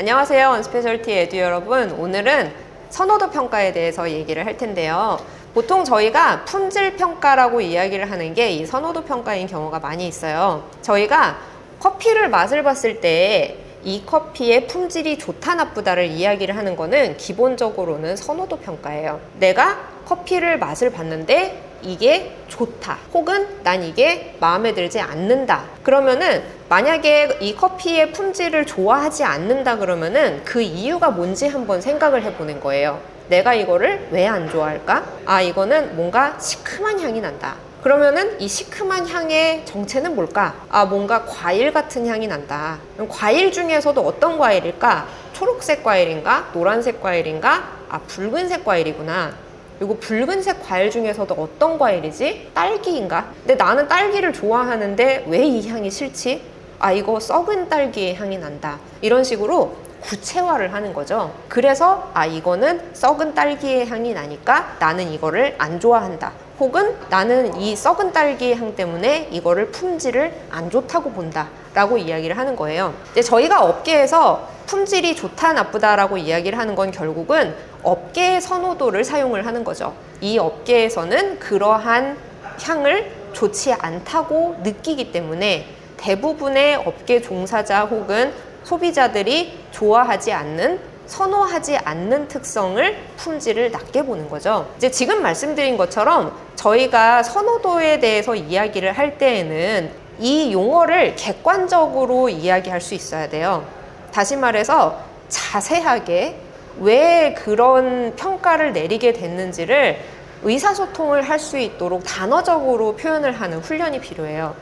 안녕하세요, 언스페셜티 에듀 여러분. 오늘은 선호도 평가에 대해서 얘기를 할 텐데요. 보통 저희가 품질 평가라고 이야기를 하는 게 이 선호도 평가인 경우가 많이 있어요. 저희가 커피를 맛을 봤을 때 이 커피의 품질이 좋다 나쁘다를 이야기를 하는 거는 기본적으로는 선호도 평가예요. 내가 커피를 맛을 봤는데 이게 좋다, 혹은 난 이게 마음에 들지 않는다. 그러면은 만약에 이 커피의 품질을 좋아하지 않는다 그러면은 그 이유가 뭔지 한번 생각을 해보는 거예요. 내가 이거를 왜 안 좋아할까? 아, 이거는 뭔가 시큼한 향이 난다. 그러면은 이 시큼한 향의 정체는 뭘까? 아, 뭔가 과일 같은 향이 난다. 그럼 과일 중에서도 어떤 과일일까? 초록색 과일인가? 노란색 과일인가? 아, 붉은색 과일이구나. 이거 붉은색 과일 중에서도 어떤 과일이지? 딸기인가? 근데 나는 딸기를 좋아하는데 왜 이 향이 싫지? 아, 이거 썩은 딸기의 향이 난다. 이런 식으로 구체화를 하는 거죠. 그래서 아, 이거는 썩은 딸기의 향이 나니까 나는 이거를 안 좋아한다. 혹은 나는 이 썩은 딸기의 향 때문에 이거를 품질을 안 좋다고 본다 라고 이야기를 하는 거예요. 이제 저희가 업계에서 품질이 좋다 나쁘다라고 이야기를 하는 건 결국은 업계의 선호도를 사용을 하는 거죠. 이 업계에서는 그러한 향을 좋지 않다고 느끼기 때문에 대부분의 업계 종사자 혹은 소비자들이 좋아하지 않는, 선호하지 않는 특성을 품질을 낮게 보는 거죠. 이제 지금 말씀드린 것처럼 저희가 선호도에 대해서 이야기를 할 때에는 이 용어를 객관적으로 이야기할 수 있어야 돼요. 다시 말해서 자세하게 왜 그런 평가를 내리게 됐는지를 의사소통을 할 수 있도록 단어적으로 표현을 하는 훈련이 필요해요.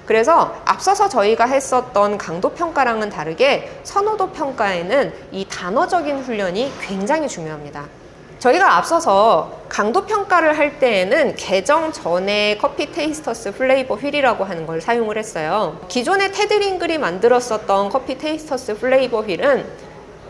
그래서 앞서서 저희가 했었던 강도 평가랑은 다르게 선호도 평가에는 이 단어적인 훈련이 굉장히 중요합니다. 저희가 앞서서 강도 평가를 할 때에는 개정 전에 커피 테이스터스 플레이버 휠이라고 하는 걸 사용을 했어요. 기존에 테드 링글이 만들었었던 커피 테이스터스 플레이버 휠은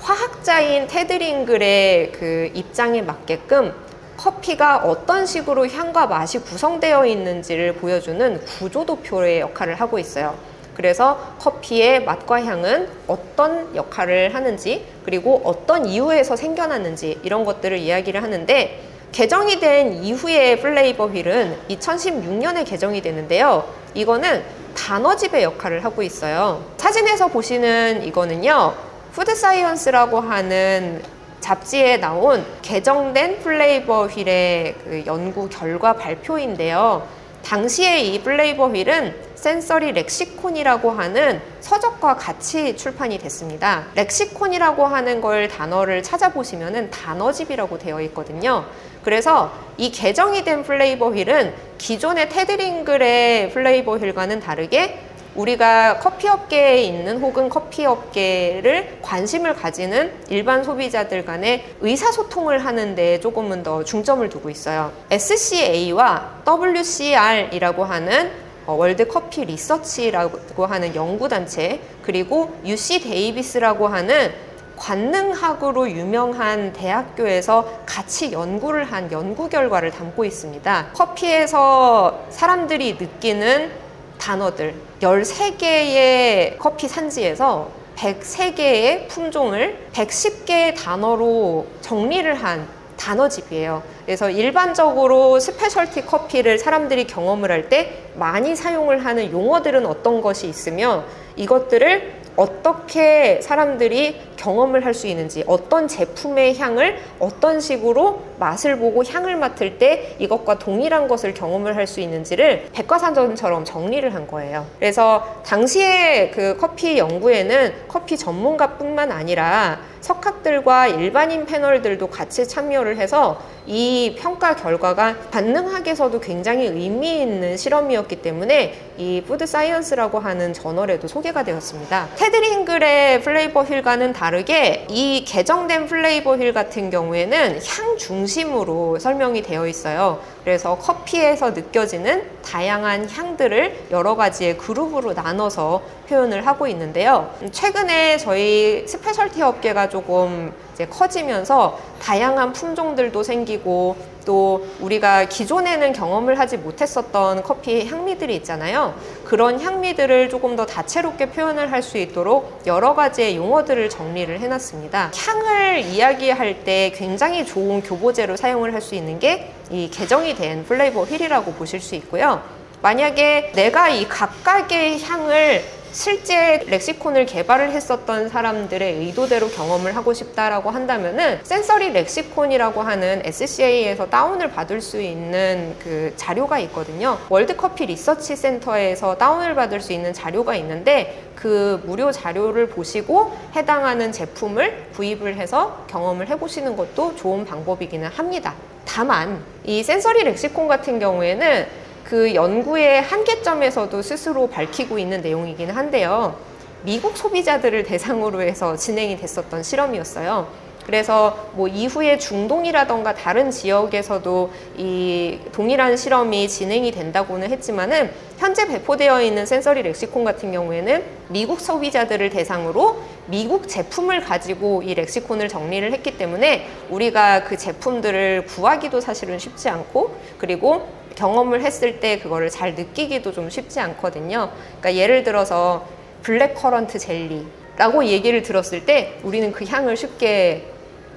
화학자인 테드 링글의 그 입장에 맞게끔 커피가 어떤 식으로 향과 맛이 구성되어 있는지를 보여주는 구조도표의 역할을 하고 있어요. 그래서 커피의 맛과 향은 어떤 역할을 하는지, 그리고 어떤 이유에서 생겨났는지 이런 것들을 이야기를 하는데, 개정이 된 이후의 플레이버 휠은 2016년에 개정이 되는데요. 이거는 단어집의 역할을 하고 있어요. 사진에서 보시는 이거는요, 푸드 사이언스라고 하는 잡지에 나온 개정된 플레이버 휠의 그 연구 결과 발표인데요. 당시에 이 플레이버 휠은 센서리 렉시콘이라고 하는 서적과 같이 출판이 됐습니다. 렉시콘이라고 하는 걸 단어를 찾아보시면은 단어집이라고 되어 있거든요. 그래서 이 개정이 된 플레이버 휠은 기존의 테드 링글의 플레이버 휠과는 다르게 우리가 커피업계에 있는, 혹은 커피업계를 관심을 가지는 일반 소비자들 간의 의사소통을 하는 데 조금은 더 중점을 두고 있어요. SCA와 WCR이라고 하는 월드 커피 리서치라고 하는 연구단체, 그리고 UC 데이비스라고 하는 관능학으로 유명한 대학교에서 같이 연구를 한 연구 결과를 담고 있습니다. 커피에서 사람들이 느끼는 단어들 13개의 커피 산지에서 103개의 품종을 110개의 단어로 정리를 한 단어집이에요. 그래서 일반적으로 스페셜티 커피를 사람들이 경험을 할 때 많이 사용을 하는 용어들은 어떤 것이 있으며, 이것들을 어떻게 사람들이 경험을 할 수 있는지, 어떤 제품의 향을 어떤 식으로 맛을 보고 향을 맡을 때 이것과 동일한 것을 경험을 할 수 있는지를 백과사전처럼 정리를 한 거예요. 그래서 당시에 그 커피 연구에는 커피 전문가뿐만 아니라 석학들과 일반인 패널들도 같이 참여를 해서 이 평가 결과가 관능학에서도 굉장히 의미 있는 실험이었기 때문에 이 푸드 사이언스라고 하는 저널에도 소개가 되었습니다. 테드 링글의 플레이버 휠과는 다르게 이 개정된 플레이버 휠 같은 경우에는 향 중심으로 설명이 되어 있어요. 그래서 커피에서 느껴지는 다양한 향들을 여러 가지의 그룹으로 나눠서 표현을 하고 있는데요. 최근에 저희 스페셜티 업계가 조금 이제 커지면서 다양한 품종들도 생기고 또 우리가 기존에는 경험을 하지 못했었던 커피의 향미들이 있잖아요. 그런 향미들을 조금 더 다채롭게 표현을 할 수 있도록 여러 가지의 용어들을 정리를 해놨습니다. 향을 이야기할 때 굉장히 좋은 교보제로 사용을 할 수 있는 게 이 개정이 된 플레이버 휠이라고 보실 수 있고요. 만약에 내가 이 각각의 향을 실제 렉시콘을 개발을 했었던 사람들의 의도대로 경험을 하고 싶다라고 한다면은 센서리 렉시콘이라고 하는 SCA에서 다운을 받을 수 있는 그 자료가 있거든요. 월드커피 리서치 센터에서 다운을 받을 수 있는 자료가 있는데 그 무료 자료를 보시고 해당하는 제품을 구입을 해서 경험을 해보시는 것도 좋은 방법이기는 합니다. 다만 이 센서리 렉시콘 같은 경우에는 그 연구의 한계점에서도 스스로 밝히고 있는 내용이긴 한데요. 미국 소비자들을 대상으로 해서 진행이 됐었던 실험이었어요. 그래서 뭐 이후에 중동이라던가 다른 지역에서도 이 동일한 실험이 진행이 된다고는 했지만은 현재 배포되어 있는 센서리 렉시콘 같은 경우에는 미국 소비자들을 대상으로 미국 제품을 가지고 이 렉시콘을 정리를 했기 때문에 우리가 그 제품들을 구하기도 사실은 쉽지 않고 그리고 경험을 했을 때 그거를 잘 느끼기도 좀 쉽지 않거든요. 그러니까 예를 들어서 블랙커런트 젤리라고 얘기를 들었을 때 우리는 그 향을 쉽게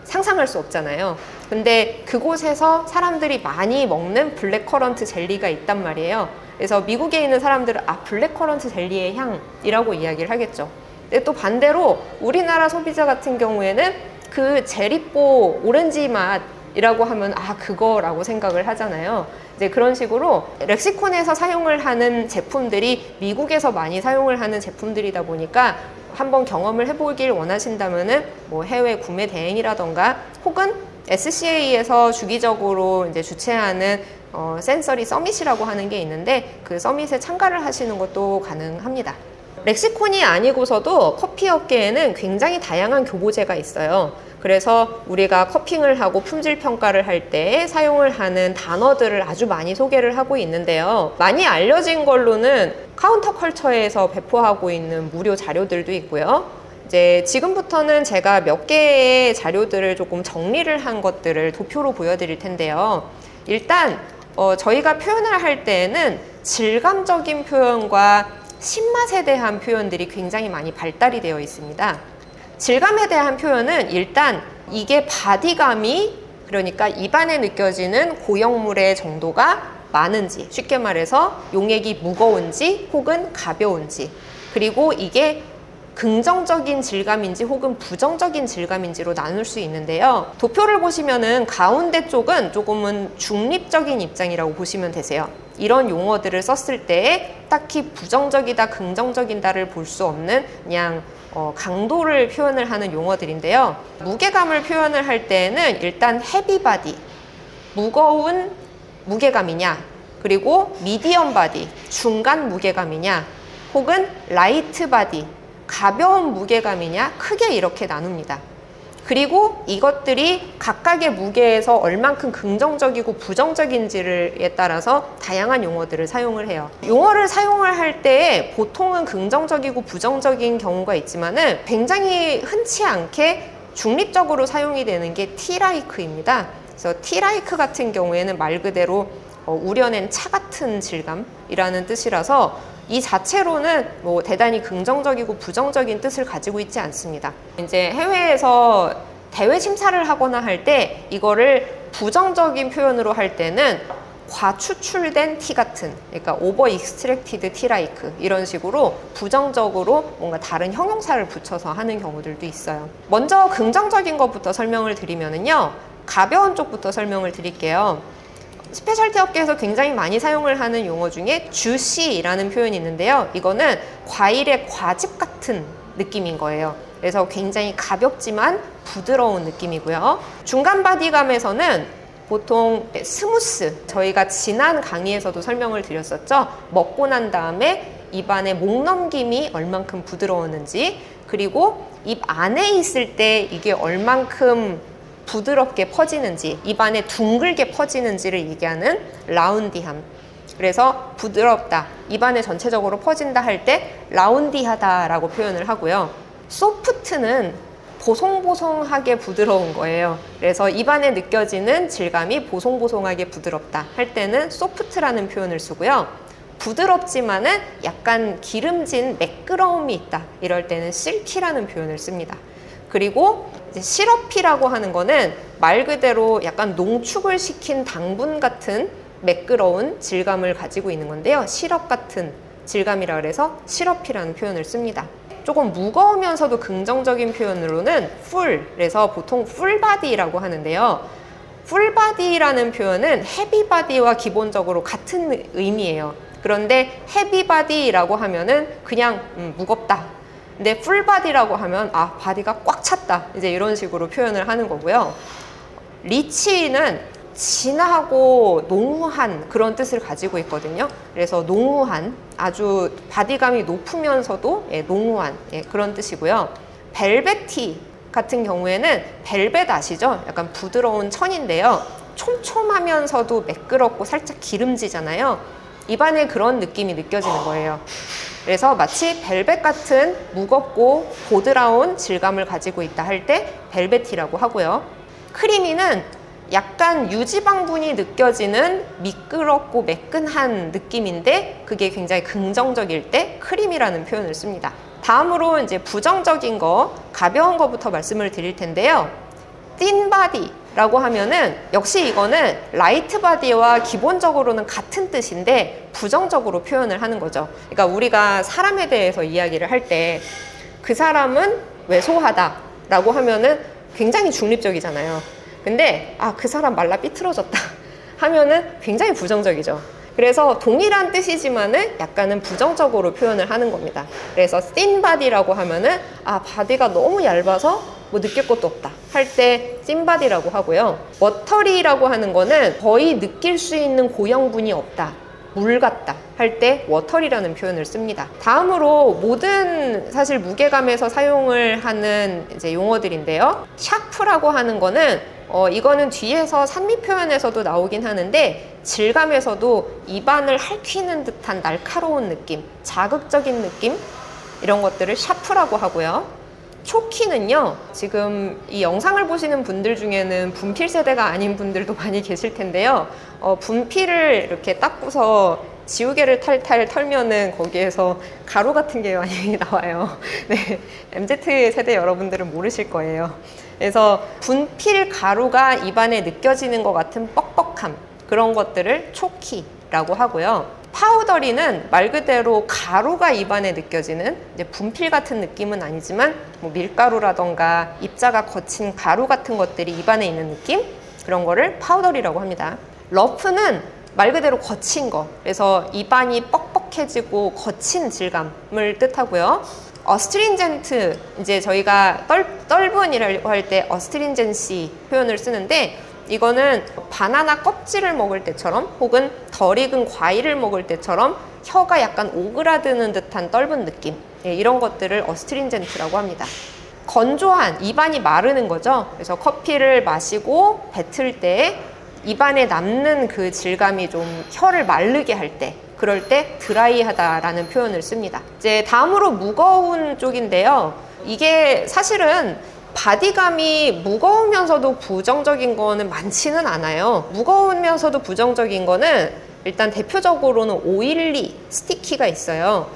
상상할 수 없잖아요. 근데 그곳에서 사람들이 많이 먹는 블랙커런트 젤리가 있단 말이에요. 그래서 미국에 있는 사람들은 블랙커런트 젤리의 향이라고 이야기를 하겠죠. 근데 또 반대로 우리나라 소비자 같은 경우에는 그 제리뽀 오렌지 맛이라고 하면 그거라고 생각을 하잖아요. 이제 그런 식으로 렉시콘에서 사용을 하는 제품들이 미국에서 많이 사용을 하는 제품들이다 보니까 한번 경험을 해보길 원하신다면은 뭐 해외 구매 대행이라던가 혹은 SCA에서 주기적으로 이제 주최하는 센서리 서밋이라고 하는 게 있는데 그 서밋에 참가를 하시는 것도 가능합니다. 렉시콘이 아니고서도 커피 업계에는 굉장히 다양한 교보제가 있어요. 그래서 우리가 커핑을 하고 품질 평가를 할 때 사용을 하는 단어들을 아주 많이 소개를 하고 있는데요. 많이 알려진 걸로는 카운터컬처에서 배포하고 있는 무료 자료들도 있고요. 이제 지금부터는 제가 몇 개의 자료들을 조금 정리를 한 것들을 도표로 보여드릴 텐데요. 일단 저희가 표현을 할 때에는 질감적인 표현과 신맛에 대한 표현들이 굉장히 많이 발달이 되어 있습니다. 질감에 대한 표현은 일단 이게 바디감이 그러니까 입안에 느껴지는 고형물의 정도가 많은지 쉽게 말해서 용액이 무거운지 혹은 가벼운지 그리고 이게 긍정적인 질감인지 혹은 부정적인 질감인지로 나눌 수 있는데요. 도표를 보시면은 가운데 쪽은 조금은 중립적인 입장이라고 보시면 되세요. 이런 용어들을 썼을 때 딱히 부정적이다, 긍정적이다를 볼 수 없는 그냥 강도를 표현을 하는 용어들인데요. 무게감을 표현을 할 때는 일단 헤비바디, 무거운 무게감이냐, 그리고 미디엄 바디, 중간 무게감이냐, 혹은 라이트 바디, 가벼운 무게감이냐 크게 이렇게 나눕니다. 그리고 이것들이 각각의 무게에서 얼만큼 긍정적이고 부정적인지에 따라서 다양한 용어들을 사용을 해요. 용어를 사용을 할 때 보통은 긍정적이고 부정적인 경우가 있지만은 굉장히 흔치 않게 중립적으로 사용이 되는 게 T라이크입니다. 그래서 T라이크 같은 경우에는 말 그대로 우려낸 차 같은 질감이라는 뜻이라서 이 자체로는 뭐 대단히 긍정적이고 부정적인 뜻을 가지고 있지 않습니다. 이제 해외에서 대외 심사를 하거나 할 때 이거를 부정적인 표현으로 할 때는 과추출된 티 같은, 그러니까 오버 익스트랙티드 티 라이크 이런 식으로 부정적으로 뭔가 다른 형용사를 붙여서 하는 경우들도 있어요. 먼저 긍정적인 것부터 설명을 드리면은요, 가벼운 쪽부터 설명을 드릴게요. 스페셜티 업계에서 굉장히 많이 사용을 하는 용어 중에 주시라는 표현이 있는데요. 이거는 과일의 과즙 같은 느낌인 거예요. 그래서 굉장히 가볍지만 부드러운 느낌이고요. 중간 바디감에서는 보통 스무스, 저희가 지난 강의에서도 설명을 드렸었죠. 먹고 난 다음에 입안에 목 넘김이 얼만큼 부드러웠는지, 그리고 입 안에 있을 때 이게 얼만큼 부드럽게 퍼지는지, 입안에 둥글게 퍼지는지를 얘기하는 라운디함. 그래서 부드럽다, 입안에 전체적으로 퍼진다 할 때 라운디하다 라고 표현을 하고요. 소프트는 보송보송하게 부드러운 거예요. 그래서 입안에 느껴지는 질감이 보송보송하게 부드럽다 할 때는 소프트라는 표현을 쓰고요. 부드럽지만은 약간 기름진 매끄러움이 있다 이럴 때는 실키라는 표현을 씁니다. 그리고 이제 시럽이라고 하는 거는 말 그대로 약간 농축을 시킨 당분 같은 매끄러운 질감을 가지고 있는 건데요. 시럽 같은 질감이라 그래서 시럽이라는 표현을 씁니다. 조금 무거우면서도 긍정적인 표현으로는 풀에서 보통 풀바디라고 하는데요. 풀바디라는 표현은 헤비바디와 기본적으로 같은 의미예요. 그런데 헤비바디라고 하면은 그냥 무겁다. 근데 풀바디라고 하면 아, 바디가 꽉 찼다. 이제 이런 식으로 표현을 하는 거고요. 리치는 진하고 농후한 그런 뜻을 가지고 있거든요. 그래서 농후한, 아주 바디감이 높으면서도 농후한 그런 뜻이고요. 벨베티 같은 경우에는 벨벳 아시죠? 약간 부드러운 천인데요. 촘촘하면서도 매끄럽고 살짝 기름지잖아요. 입안에 그런 느낌이 느껴지는 거예요. 그래서 마치 벨벳 같은 무겁고 보드라운 질감을 가지고 있다 할 때 벨베티라고 하고요. 크리미는 약간 유지방분이 느껴지는 미끄럽고 매끈한 느낌인데 그게 굉장히 긍정적일 때 크림이라는 표현을 씁니다. 다음으로 이제 부정적인 거, 가벼운 거부터 말씀을 드릴 텐데요. thin body라고 하면은 역시 이거는 라이트 바디와 기본적으로는 같은 뜻인데 부정적으로 표현을 하는 거죠. 그러니까 우리가 사람에 대해서 이야기를 할 때 그 사람은 왜소하다라고 하면은 굉장히 중립적이잖아요. 근데 그 사람 말라 삐뚤어졌다 하면은 굉장히 부정적이죠. 그래서 동일한 뜻이지만은 약간은 부정적으로 표현을 하는 겁니다. 그래서 thin body라고 하면은 바디가 너무 얇아서 뭐 느낄 것도 없다 할 때 thin body라고 하고요. watery라고 하는 거는 거의 느낄 수 있는 고형분이 없다, 물 같다 할 때 watery라는 표현을 씁니다. 다음으로 모든 사실 무게감에서 사용을 하는 이제 용어들인데요. sharp라고 하는 거는 이거는 뒤에서 산미 표현에서도 나오긴 하는데 질감에서도 입안을 핥히는 듯한 날카로운 느낌, 자극적인 느낌 이런 것들을 샤프라고 하고요. 초키는요, 지금 이 영상을 보시는 분들 중에는 분필 세대가 아닌 분들도 많이 계실 텐데요. 분필을 이렇게 닦고서 지우개를 탈탈 털면은 거기에서 가루 같은 게 많이 나와요. 네, MZ 세대 여러분들은 모르실 거예요. 그래서 분필 가루가 입안에 느껴지는 것 같은 뻑뻑함, 그런 것들을 초키라고 하고요. 파우더리는 말 그대로 가루가 입안에 느껴지는 이제 분필 같은 느낌은 아니지만 뭐 밀가루라던가 입자가 거친 가루 같은 것들이 입안에 있는 느낌, 그런 거를 파우더리라고 합니다. 러프는 말 그대로 거친 거, 그래서 입안이 뻑뻑해지고 거친 질감을 뜻하고요. 어스트린젠트, 이제 저희가 떫은이라고 할 때 어스트린젠시 표현을 쓰는데 이거는 바나나 껍질을 먹을 때처럼 혹은 덜 익은 과일을 먹을 때처럼 혀가 약간 오그라드는 듯한 떫은 느낌, 이런 것들을 어스트린젠트라고 합니다. 건조한, 입안이 마르는 거죠. 그래서 커피를 마시고 뱉을 때 입안에 남는 그 질감이 좀 혀를 마르게 할 때, 그럴 때 드라이하다라는 표현을 씁니다. 이제 다음으로 무거운 쪽인데요. 이게 사실은 바디감이 무거우면서도 부정적인 거는 많지는 않아요. 무거우면서도 부정적인 거는 일단 대표적으로는 오일리, 스티키가 있어요.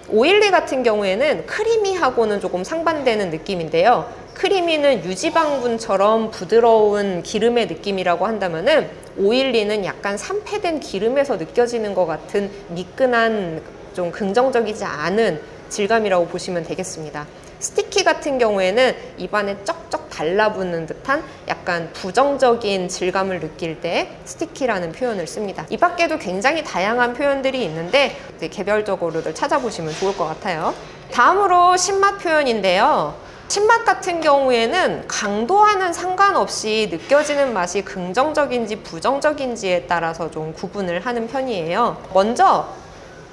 오일리 같은 경우에는 크리미하고는 조금 상반되는 느낌인데요. 크리미는 유지방분처럼 부드러운 기름의 느낌이라고 한다면은 오일리는 약간 산패된 기름에서 느껴지는 것 같은 미끈한 좀 긍정적이지 않은 질감이라고 보시면 되겠습니다. 스티키 같은 경우에는 입안에 쩍쩍 달라붙는 듯한 약간 부정적인 질감을 느낄 때 스티키라는 표현을 씁니다. 이 밖에도 굉장히 다양한 표현들이 있는데 개별적으로들 찾아보시면 좋을 것 같아요. 다음으로 신맛 표현인데요. 신맛 같은 경우에는 강도와는 상관없이 느껴지는 맛이 긍정적인지 부정적인지에 따라서 좀 구분을 하는 편이에요. 먼저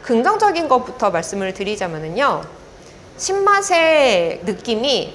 긍정적인 것부터 말씀을 드리자면요. 신맛의 느낌이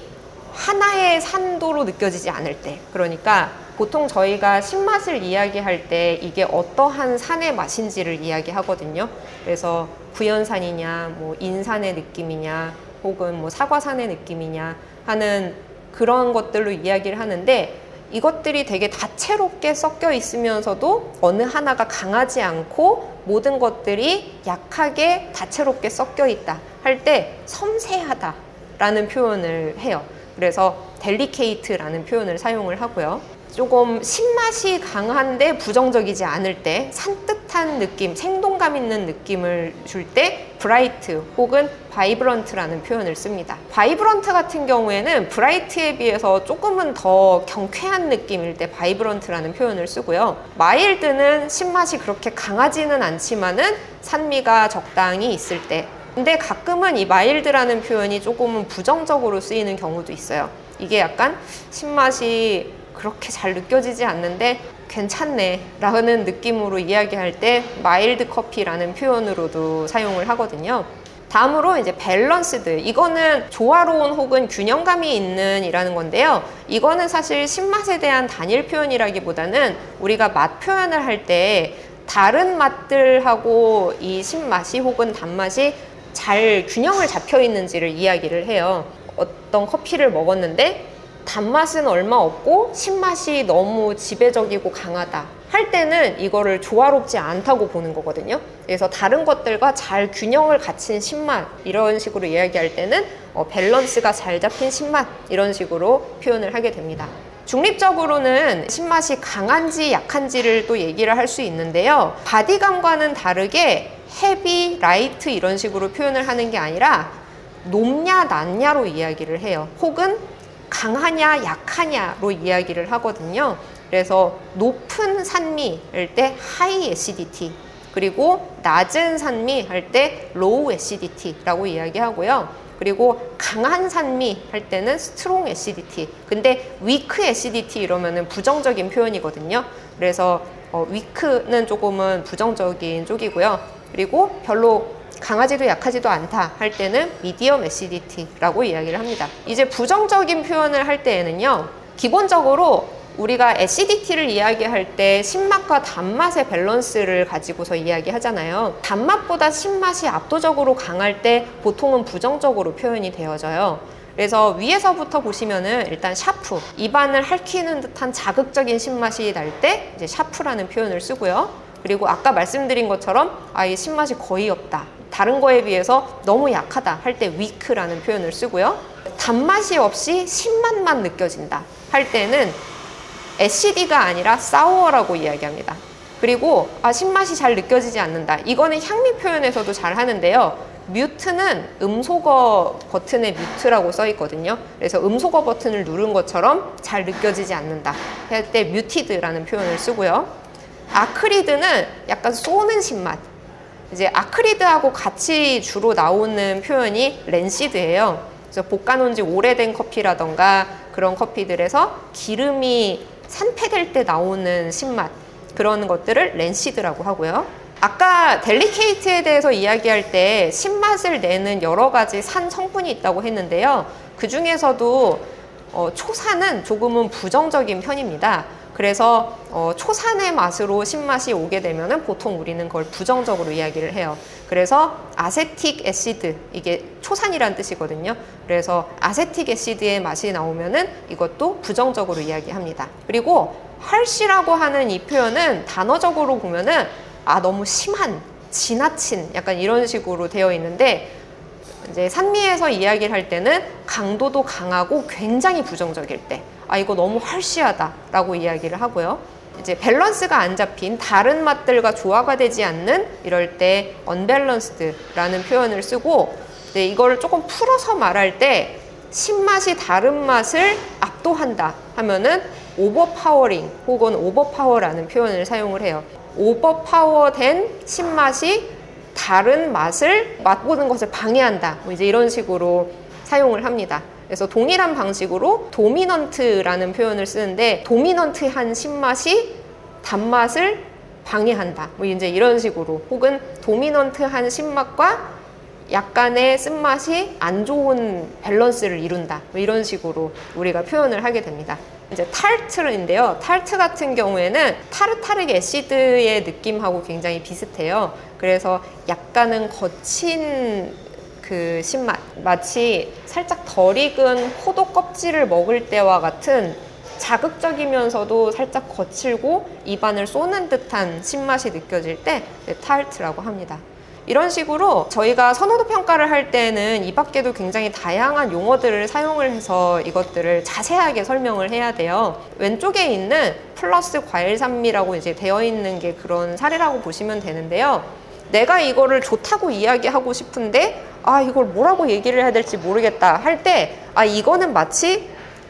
하나의 산도로 느껴지지 않을 때, 그러니까 보통 저희가 신맛을 이야기할 때 이게 어떠한 산의 맛인지를 이야기하거든요. 그래서 구연산이냐, 뭐 인산의 느낌이냐, 혹은 뭐 사과산의 느낌이냐 하는 그런 것들로 이야기를 하는데, 이것들이 되게 다채롭게 섞여 있으면서도 어느 하나가 강하지 않고 모든 것들이 약하게 다채롭게 섞여 있다 할 때 섬세하다 라는 표현을 해요. 그래서 delicate라는 표현을 사용을 하고요. 조금 신맛이 강한데 부정적이지 않을 때, 산뜻한 느낌, 생동감 있는 느낌을 줄 때 bright 혹은 vibrant라는 표현을 씁니다. vibrant 같은 경우에는 bright에 비해서 조금은 더 경쾌한 느낌일 때 vibrant라는 표현을 쓰고요. mild는 신맛이 그렇게 강하지는 않지만은 산미가 적당히 있을 때, 근데 가끔은 이 mild라는 표현이 조금은 부정적으로 쓰이는 경우도 있어요. 이게 약간 신맛이 그렇게 잘 느껴지지 않는데 괜찮네 라는 느낌으로 이야기할 때 마일드 커피라는 표현으로도 사용을 하거든요. 다음으로 이제 밸런스드, 이거는 조화로운 혹은 균형감이 있는 이라는 건데요. 이거는 사실 신맛에 대한 단일 표현이라기보다는 우리가 맛 표현을 할 때 다른 맛들하고 이 신맛이 혹은 단맛이 잘 균형을 잡혀 있는지를 이야기를 해요. 어떤 커피를 먹었는데 단맛은 얼마 없고 신맛이 너무 지배적이고 강하다 할 때는 이거를 조화롭지 않다고 보는 거거든요. 그래서 다른 것들과 잘 균형을 갖춘 신맛, 이런 식으로 이야기할 때는 밸런스가 잘 잡힌 신맛, 이런 식으로 표현을 하게 됩니다. 중립적으로는 신맛이 강한지 약한지를 또 얘기를 할 수 있는데요. 바디감과는 다르게 헤비, 라이트 이런 식으로 표현을 하는 게 아니라 높냐 낮냐로 이야기를 해요. 혹은 강하냐 약하냐로 이야기를 하거든요. 그래서 높은 산미일 때 high acidity, 그리고 낮은 산미 할 때 low acidity라고 이야기하고요. 그리고 강한 산미 할 때는 strong acidity. 근데 weak acidity 이러면은 부정적인 표현이거든요. 그래서 weak는 조금은 부정적인 쪽이고요. 그리고 별로 강하지도 약하지도 않다 할 때는 medium acidity라고 이야기를 합니다. 이제 부정적인 표현을 할 때에는요, 기본적으로 우리가 acidity를 이야기할 때 신맛과 단맛의 밸런스를 가지고서 이야기하잖아요. 단맛보다 신맛이 압도적으로 강할 때 보통은 부정적으로 표현이 되어져요. 그래서 위에서부터 보시면은 일단 샤프, 입안을 핥히는 듯한 자극적인 신맛이 날 때 이제 샤프라는 표현을 쓰고요. 그리고 아까 말씀드린 것처럼 이 신맛이 거의 없다, 다른 거에 비해서 너무 약하다 할 때 weak라는 표현을 쓰고요. 단맛이 없이 신맛만 느껴진다 할 때는 acid가 아니라 sour라고 이야기합니다. 그리고 신맛이 잘 느껴지지 않는다, 이거는 향미 표현에서도 잘 하는데요. 뮤트는 음소거 버튼에 뮤트라고 써 있거든요. 그래서 음소거 버튼을 누른 것처럼 잘 느껴지지 않는다 할 때 뮤티드라는 표현을 쓰고요. 아크리드는 약간 쏘는 신맛, 이제 아크리드하고 같이 주로 나오는 표현이 랜시드예요. 그래서 볶아놓은 지 오래된 커피라던가 그런 커피들에서 기름이 산패될 때 나오는 신맛, 그런 것들을 랜시드라고 하고요. 아까 델리케이트에 대해서 이야기할 때 신맛을 내는 여러 가지 산 성분이 있다고 했는데요. 그 중에서도 초산은 조금은 부정적인 편입니다. 그래서 초산의 맛으로 신맛이 오게 되면은 보통 우리는 그걸 부정적으로 이야기를 해요. 그래서 아세틱 애시드, 이게 초산이란 뜻이거든요. 그래서 아세틱 애시드의 맛이 나오면은 이것도 부정적으로 이야기합니다. 그리고 harsh라고 하는 이 표현은 단어적으로 보면은 너무 심한, 지나친, 약간 이런 식으로 되어 있는데, 이제 산미에서 이야기를 할 때는 강도도 강하고 굉장히 부정적일 때 이거 너무 harsh하다라고 이야기를 하고요. 이제 밸런스가 안 잡힌, 다른 맛들과 조화가 되지 않는 이럴 때 unbalanced라는 표현을 쓰고, 이거를 조금 풀어서 말할 때 신맛이 다른 맛을 압도한다 하면은 overpowering 혹은 overpower라는 표현을 사용을 해요. 오버파워된 신맛이 다른 맛을 맛보는 것을 방해한다, 이제 이런 식으로 사용을 합니다. 그래서 동일한 방식으로 도미넌트라는 표현을 쓰는데, 도미넌트한 신맛이 단맛을 방해한다, 이제 이런 식으로, 혹은 도미넌트한 신맛과 약간의 쓴맛이 안 좋은 밸런스를 이룬다, 이런 식으로 우리가 표현을 하게 됩니다. 이제 타르트인데요. 타르트 같은 경우에는 타르타르 애시드의 느낌하고 굉장히 비슷해요. 그래서 약간은 거친 그 신맛, 마치 살짝 덜 익은 포도 껍질을 먹을 때와 같은 자극적이면서도 살짝 거칠고 입안을 쏘는 듯한 신맛이 느껴질 때 타르트라고 합니다. 이런 식으로 저희가 선호도 평가를 할 때는 이 밖에도 굉장히 다양한 용어들을 사용을 해서 이것들을 자세하게 설명을 해야 돼요. 왼쪽에 있는 플러스 과일 산미라고 이제 되어 있는 게 그런 사례라고 보시면 되는데요. 내가 이거를 좋다고 이야기하고 싶은데 이걸 뭐라고 얘기를 해야 될지 모르겠다 할 때 이거는 마치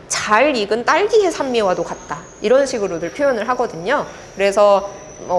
잘 익은 딸기의 산미와도 같다, 이런 식으로들 표현을 하거든요. 그래서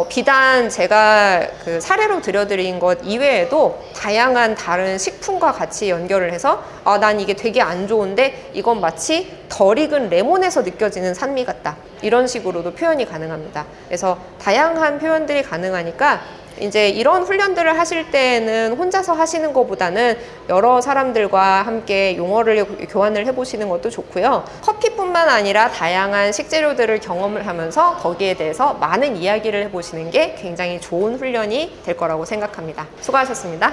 비단 제가 그 사례로 들려드린 것 이외에도 다양한 다른 식품과 같이 연결을 해서 난 이게 되게 안 좋은데 이건 마치 덜 익은 레몬에서 느껴지는 산미 같다, 이런 식으로도 표현이 가능합니다. 그래서 다양한 표현들이 가능하니까 이제 이런 훈련들을 하실 때는 혼자서 하시는 것보다는 여러 사람들과 함께 용어를 교환을 해보시는 것도 좋고요. 커피뿐만 아니라 다양한 식재료들을 경험을 하면서 거기에 대해서 많은 이야기를 해보시는 게 굉장히 좋은 훈련이 될 거라고 생각합니다. 수고하셨습니다.